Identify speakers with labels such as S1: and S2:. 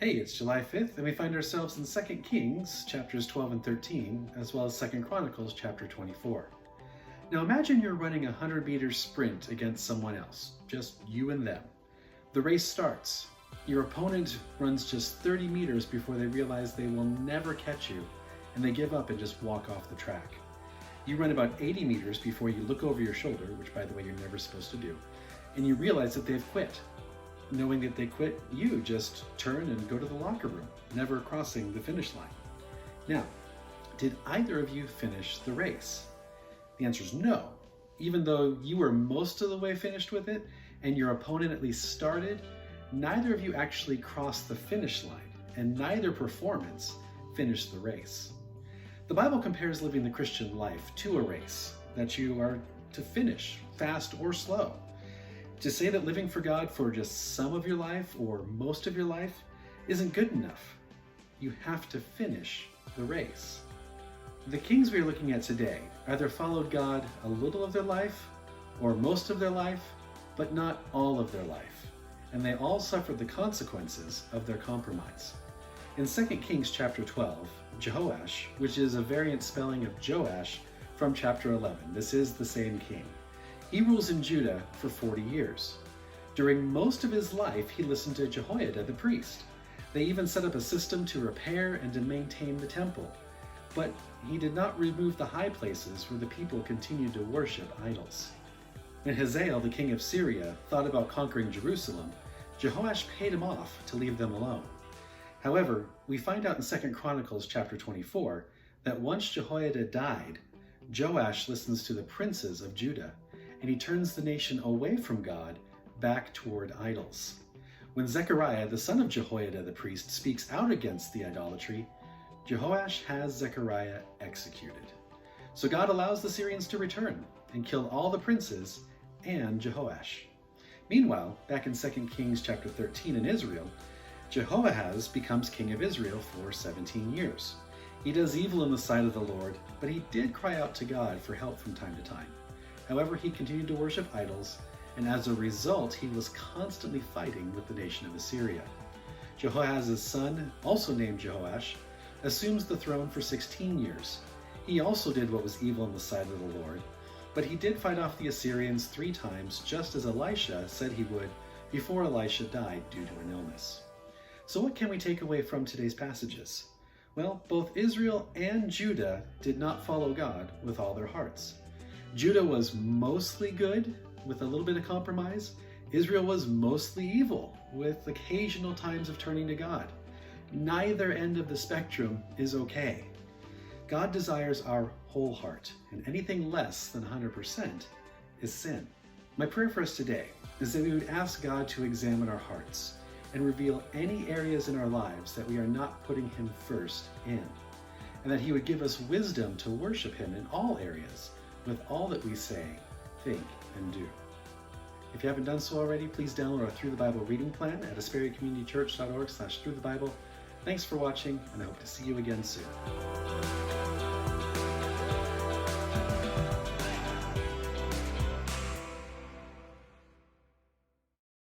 S1: Hey, it's July 5th, and we find ourselves in 2 Kings, chapters 12 and 13, as well as 2 Chronicles, chapter 24. Now imagine you're running a 100-meter sprint against someone else, just you and them. The race starts. Your opponent runs just 30 meters before they realize they will never catch you, and they give up and just walk off the track. You run about 80 meters before you look over your shoulder, which by the way you're never supposed to do, and you realize that they've quit. Knowing that they quit, you just turn and go to the locker room, never crossing the finish line. Now, did either of you finish the race? The answer is no. Even though you were most of the way finished with it, and your opponent at least started, neither of you actually crossed the finish line, and neither performance finished the race. The Bible compares living the Christian life to a race that you are to finish, fast or slow. To say that living for God for just some of your life or most of your life isn't good enough. You have to finish the race. The kings we are looking at today either followed God a little of their life or most of their life, but not all of their life, and they all suffered the consequences of their compromise. In 2 Kings chapter 12, Jehoash, which is a variant spelling of Joash from chapter 11, this is the same king. He rules in Judah for 40 years. During most of his life, he listened to Jehoiada the priest. They even set up a system to repair and to maintain the temple. But he did not remove the high places where the people continued to worship idols. When Hazael, the king of Syria, thought about conquering Jerusalem, Jehoash paid him off to leave them alone. However, we find out in 2 Chronicles chapter 24 that once Jehoiada died, Joash listens to the princes of Judah, and he turns the nation away from God back toward idols. When Zechariah, the son of Jehoiada the priest, speaks out against the idolatry, Jehoash has Zechariah executed. So God allows the Syrians to return and kill all the princes and Jehoash. Meanwhile, back in 2 Kings chapter 13 in Israel, Jehoahaz becomes king of Israel for 17 years. He does evil in the sight of the Lord, but he did cry out to God for help from time to time. However, he continued to worship idols, and as a result, he was constantly fighting with the nation of Assyria. Jehoahaz's son, also named Jehoash, assumes the throne for 16 years. He also did what was evil in the sight of the Lord, but he did fight off the Assyrians 3 times, just as Elisha said he would before Elisha died due to an illness. So what can we take away from today's passages? Well, both Israel and Judah did not follow God with all their hearts. Judah was mostly good, with a little bit of compromise. Israel was mostly evil, with occasional times of turning to God. Neither end of the spectrum is okay. God desires our whole heart, and anything less than 100% is sin. My prayer for us today is that we would ask God to examine our hearts and reveal any areas in our lives that we are not putting Him first in, and that He would give us wisdom to worship Him in all areas, with all that we say, think, and do. If you haven't done so already, please download our Through the Bible reading plan at asperiacommunitychurch.org/throughthebible. Thanks for watching, and I hope to see you again soon.